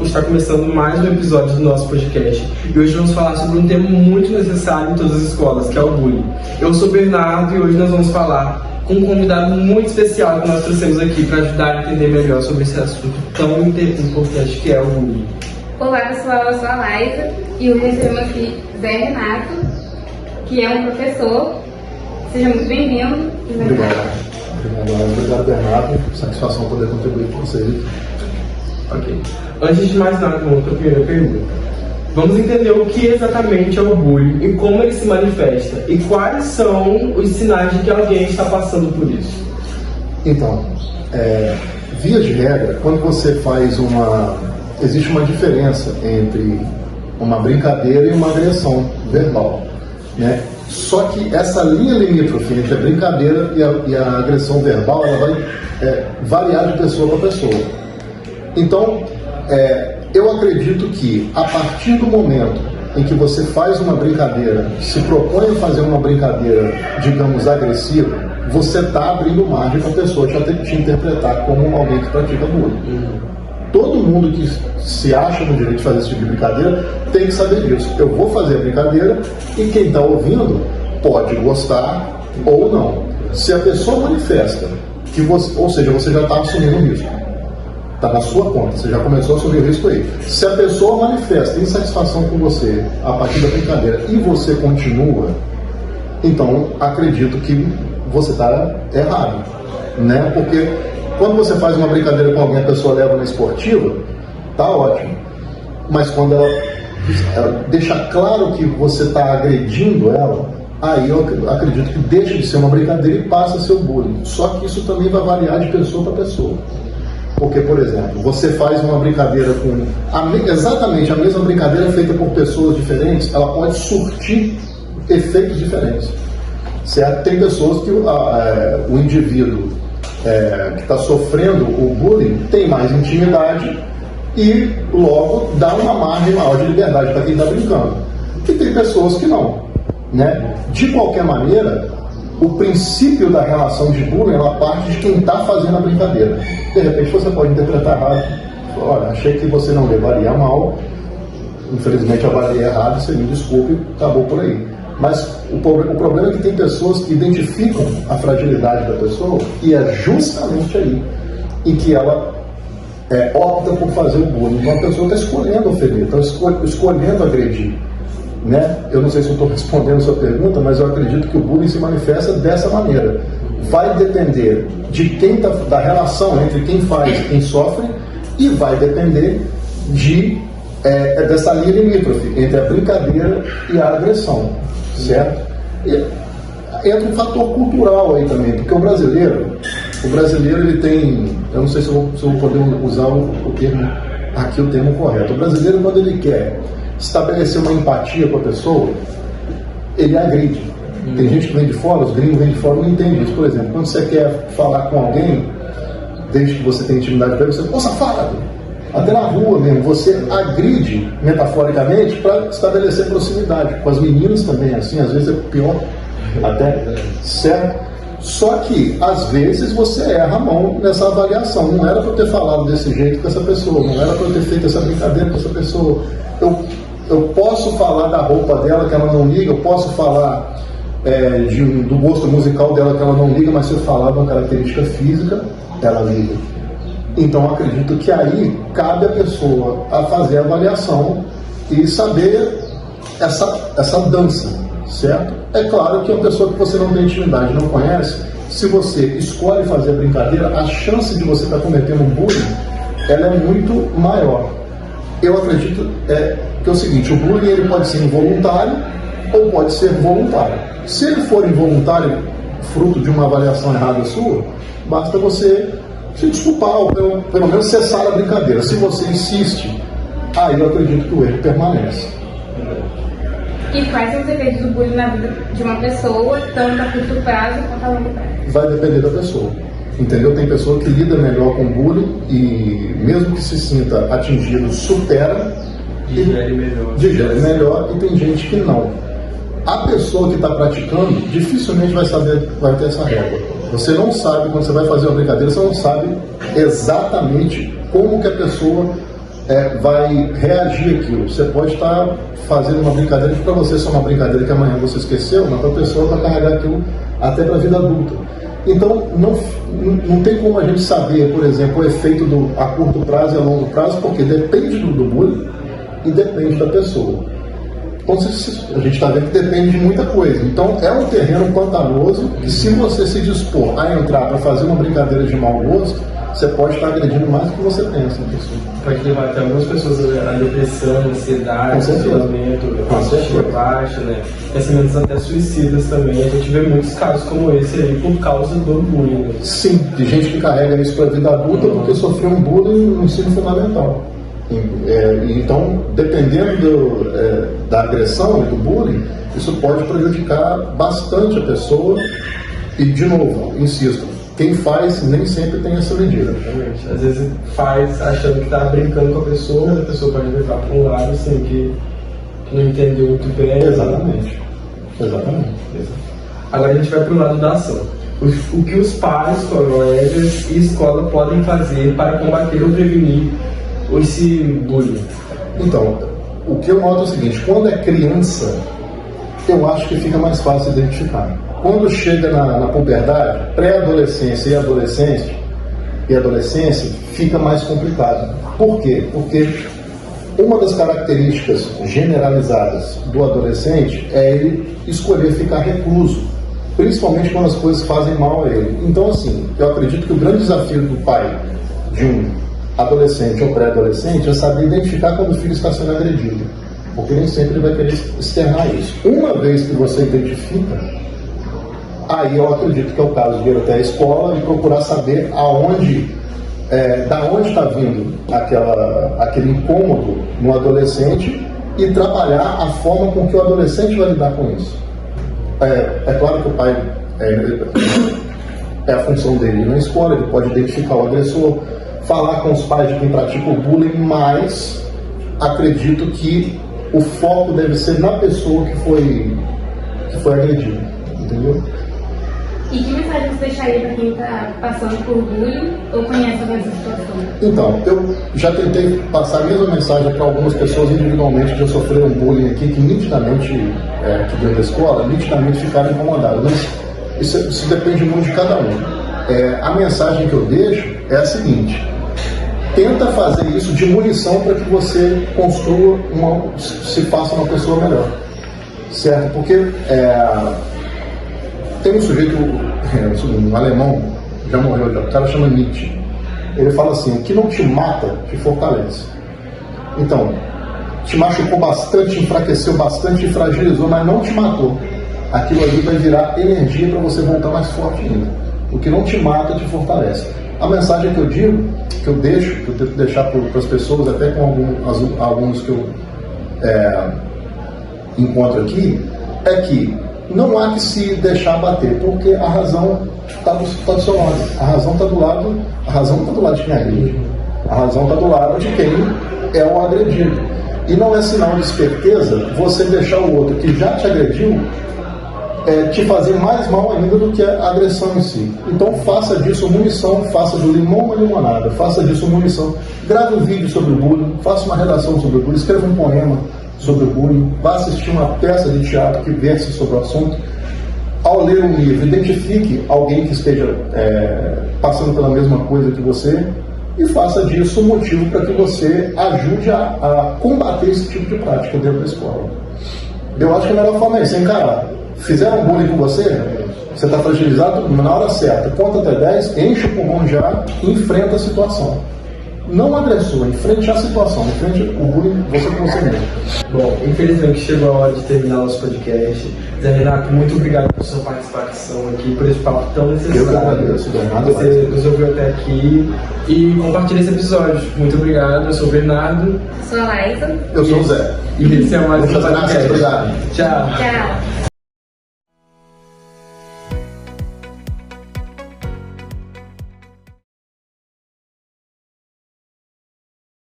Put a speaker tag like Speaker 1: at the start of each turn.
Speaker 1: Está começando mais um episódio do nosso podcast e hoje vamos falar sobre um tema muito necessário em todas as escolas, que é o bullying. Eu sou o Bernardo e hoje nós vamos falar com um convidado muito especial que nós trouxemos aqui para ajudar a entender melhor sobre esse assunto tão importante que é o bullying.
Speaker 2: Olá pessoal, eu sou a Laísa e hoje recebemos aqui Zé Renato, que é um professor. Seja muito bem-vindo.
Speaker 3: Obrigado, Bernardo. Satisfação poder contribuir com vocês.
Speaker 1: Ok. Antes de mais nada, vamos para a primeira pergunta. Vamos entender o que exatamente é o bullying e como ele se manifesta e quais são os sinais de que alguém está passando por isso.
Speaker 3: Então, via de regra, quando você faz existe uma diferença entre uma brincadeira e uma agressão verbal, né? Só que essa linha limítrofe entre a brincadeira e a agressão verbal, ela vai variar de pessoa para pessoa. Então, eu acredito que a partir do momento em que você faz uma brincadeira, se propõe a fazer uma brincadeira, digamos, agressiva, você está abrindo margem para a pessoa te interpretar como alguém que pratica bullying. Todo mundo que se acha no direito de fazer esse tipo de brincadeira tem que saber disso. Eu vou fazer a brincadeira e quem está ouvindo pode gostar ou não. Se a pessoa manifesta que ou seja, você já está assumindo o risco. Está na sua conta, você já começou a assumir o risco aí. Se a pessoa manifesta insatisfação com você a partir da brincadeira e você continua, então acredito que você está errado, né? Porque quando você faz uma brincadeira com alguém, a pessoa leva na esportiva, tá ótimo. Mas quando ela deixa claro que você está agredindo ela, aí eu acredito que deixa de ser uma brincadeira e passa a ser um bullying. Só que isso também vai variar de pessoa para pessoa. Porque, por exemplo, você faz uma brincadeira com exatamente a mesma brincadeira feita por pessoas diferentes, ela pode surtir efeitos diferentes. Certo? Tem pessoas que o indivíduo que está sofrendo o bullying tem mais intimidade e logo dá uma margem maior de liberdade para quem está brincando. E tem pessoas que não, né? De qualquer maneira, o princípio da relação de bullying ela parte de quem está fazendo a brincadeira. De repente você pode interpretar errado. Olha, achei que você não levaria a mal, infelizmente eu avaliei errado, você me desculpe, acabou por aí. Mas o problema é que tem pessoas que identificam a fragilidade da pessoa e é justamente aí em que ela opta por fazer o bullying. Então a pessoa está escolhendo ofender, está escolhendo agredir, né? Eu não sei se eu estou respondendo a sua pergunta, mas eu acredito que o bullying se manifesta dessa maneira. Vai depender de da relação entre quem faz e quem sofre e vai depender dessa linha limítrofe entre a brincadeira e a agressão. Certo? E entra um fator cultural aí também, porque o brasileiro ele tem, eu não sei se eu vou poder usar o termo correto. O brasileiro, quando ele quer estabelecer uma empatia com a pessoa, ele agride. Tem gente que vem de fora, os gringos vêm de fora, não entende isso. Por exemplo, quando você quer falar com alguém, desde que você tenha intimidade com ele, você fala, ô safado! Até na rua mesmo, você agride metaforicamente para estabelecer proximidade. Com as meninas também, assim, às vezes é pior, até, certo? Só que, às vezes, você erra a mão nessa avaliação. Não era para eu ter falado desse jeito com essa pessoa, não era para eu ter feito essa brincadeira com essa pessoa. Eu posso falar da roupa dela que ela não liga, eu posso falar do gosto musical dela que ela não liga, mas se eu falar de uma característica física, ela liga. Então, acredito que aí cabe a pessoa a fazer a avaliação e saber essa dança, certo? É claro que uma pessoa que você não tem intimidade, não conhece, se você escolhe fazer a brincadeira, a chance de você estar cometendo um bullying, ela é muito maior. Eu acredito que é o seguinte, o bullying ele pode ser involuntário ou pode ser voluntário. Se ele for involuntário, fruto de uma avaliação errada sua, basta você se desculpar, ou pelo menos cessar a brincadeira. Se você insiste, aí eu acredito que o erro permanece.
Speaker 2: E quais são os efeitos do bullying na vida de uma pessoa, tanto a curto prazo quanto a longo prazo?
Speaker 3: Vai depender da pessoa, entendeu? Tem pessoa que lida melhor com bullying e mesmo que se sinta atingido, supera, digere melhor, e tem gente que não. A pessoa que está praticando dificilmente vai ter essa régua. Você não sabe, quando você vai fazer uma brincadeira, você não sabe exatamente como que a pessoa vai reagir àquilo. Você pode estar fazendo uma brincadeira que para você é uma brincadeira que amanhã você esqueceu, mas para a pessoa vai carregar aquilo até para a vida adulta. Então, não tem como a gente saber, por exemplo, o efeito a curto prazo e a longo prazo, porque depende do bullying e depende da pessoa. Então, a gente está vendo que depende de muita coisa. Então, é um terreno pantanoso que, se você se dispor a entrar para fazer uma brincadeira de mau gosto, você pode estar agredindo mais do que você pensa.
Speaker 1: Pode levar até algumas pessoas a depressão, ansiedade, isolamento, autoestima baixa, né? Pensamentos até suicidas também. A gente vê muitos casos como esse aí por causa do bullying. Né?
Speaker 3: Sim, de gente que carrega isso para a vida adulta porque sofreu um bullying no ensino fundamental. Então, dependendo da agressão e do bullying, isso pode prejudicar bastante a pessoa. E, de novo, insisto, quem faz nem sempre tem essa medida.
Speaker 1: Exatamente. Às vezes faz achando que está brincando com a pessoa, mas a pessoa pode levar para um lado assim, que não entendeu muito bem.
Speaker 3: Exatamente.
Speaker 1: Agora a gente vai para o lado da ação. O que os pais, colegas e escola podem fazer para combater ou prevenir esse bullying?
Speaker 3: Então, o que eu noto é o seguinte: quando é criança, eu acho que fica mais fácil identificar. Quando chega na puberdade, pré-adolescência e adolescência, fica mais complicado. Por quê? Porque uma das características generalizadas do adolescente é ele escolher ficar recluso, principalmente quando as coisas fazem mal a ele. Então, assim, eu acredito que o grande desafio do pai de um adolescente ou pré-adolescente é saber identificar quando o filho está sendo agredido, porque nem sempre ele vai querer externar isso. Uma vez que você identifica, aí eu acredito que é o caso de ir até a escola e procurar saber da onde está vindo aquele incômodo no adolescente e trabalhar a forma com que o adolescente vai lidar com isso. É claro que o pai é a função dele ir na escola, ele pode identificar o agressor, falar com os pais de quem pratica o bullying, mas acredito que o foco deve ser na pessoa que foi agredida, entendeu?
Speaker 2: E que mensagem você deixaria para quem está passando por bullying ou conhece alguma situação?
Speaker 3: Então, eu já tentei passar a mesma mensagem para algumas pessoas individualmente que já sofreram bullying aqui, que nitidamente, que dentro da escola, nitidamente ficaram incomodados. Mas isso depende muito de cada um. A mensagem que eu deixo é a seguinte: tenta fazer isso de munição para que você construa se faça uma pessoa melhor, certo? Porque tem um sujeito, um alemão, já morreu já, o cara chama Nietzsche. Ele fala assim: o que não te mata, te fortalece. Então, te machucou bastante, enfraqueceu bastante, fragilizou, mas não te matou. Aquilo ali vai virar energia para você voltar mais forte ainda. O que não te mata, te fortalece. A mensagem que eu digo, que eu tento deixar para as pessoas, até com alguns que eu encontro aqui, é que não há que se deixar bater, porque a razão está do seu lado. A razão não está do lado de quem agride. A razão está do lado de quem é o agredido. E não é sinal de esperteza você deixar o outro que já te agrediu te fazer mais mal ainda do que a agressão em si. Então faça disso munição, faça do limão uma limonada, faça disso munição. Grave um vídeo sobre o bullying, faça uma redação sobre o bullying, escreva um poema sobre o bullying, vá assistir uma peça de teatro que verse sobre o assunto. Ao ler um livro, identifique alguém que esteja passando pela mesma coisa que você e faça disso um motivo para que você ajude a combater esse tipo de prática dentro da escola. Eu acho que a melhor forma é isso, encarar. Fizeram bullying com você está fragilizado, na hora certa, conta até 10, enche o pulmão já e enfrenta a situação. Não agressor, enfrente a situação, enfrente o bullying você com você mesmo.
Speaker 1: Bom, infelizmente chegou a hora de terminar nosso podcast. Zé Renato, muito obrigado por sua participação aqui, por esse papo tão necessário.
Speaker 3: Eu que agradeço, Bernardo.
Speaker 1: Você nos ouviu até aqui e compartilha esse episódio. Muito obrigado, eu sou o Bernardo.
Speaker 2: Sou a Laísa.
Speaker 3: Eu sou o Zé.
Speaker 1: E esse é mais um podcast.
Speaker 3: Obrigado.
Speaker 1: Tchau.
Speaker 2: Tchau.